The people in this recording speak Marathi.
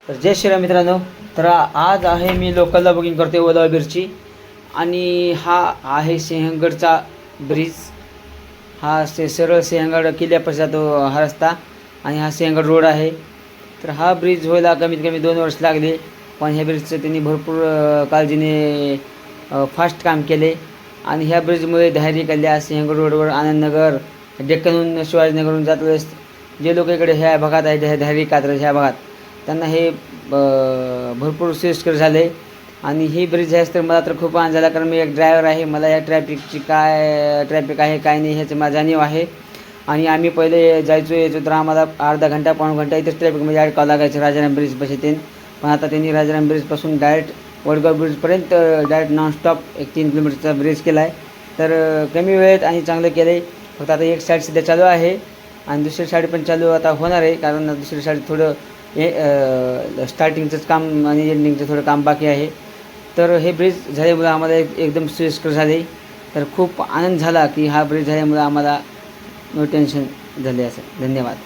तर जय श्रीराम मित्रांनो. तर आज आहे मी लोकलला बुकिंग करते ओला उबेरची आणि हा आहे सिंहगडचा ब्रिज. हा सरळ सिंहगड किल्ल्यापाशी जातो हा रस्ता आणि हा सिंहगड रोड आहे. तर हा ब्रिज व्हायला कमीत कमी 2 वर्ष लागले, पण ह्या ब्रिजचं त्यांनी भरपूर काळजीने फास्ट काम केले आणि ह्या ब्रिजमुळे धायरी कल्ल्या सिंहगड रोडवर आनंदनगर डेक्कनहून शिवाजीनगरहून जात वेळेस जे लोक इकडे ह्या भागात आहे धायरी कात्रज ह्या भागात त्यांना हे भरपूर सोयीस्कर झाले. आणि ही ब्रिज आहे तर मला तर खूप आनंद झाला, कारण मी एक ड्रायव्हर आहे. मला या ट्रॅफिकची काय ट्रॅफिक आहे काय नाही ह्याची मला जाणीव आहे. आणि आम्ही पहिले जायचो यायचो तर आम्हाला अर्धा घंटा पाऊण घंटा इथेच ट्रॅफिकमध्ये अडकावं लागायचं राजाराम ब्रिजपाशी ते. पण आता त्यांनी राजाराम ब्रिजपासून डायरेक्ट वडगाव ब्रिजपर्यंत डायरेक्ट नॉनस्टॉप एक 3 किलोमीटरचा ब्रिज केला आहे. तर कमी वेळेत आणि चांगलं केलं आहे. फक्त आता एक साईड सध्या चालू आहे आणि दुसरी साईड पण चालू आता होणार आहे, कारण दुसरी साईड थोडं स्टार्टिंगचंच काम आणि एंडिंगचं थोडं काम बाकी आहे. तर हे ब्रिज झाल्यामुळे आम्हाला एकदम सोयीस्कर झाले. तर खूप आनंद झाला की हा ब्रिज झाल्यामुळे आम्हाला नो टेन्शन झाले. असं धन्यवाद.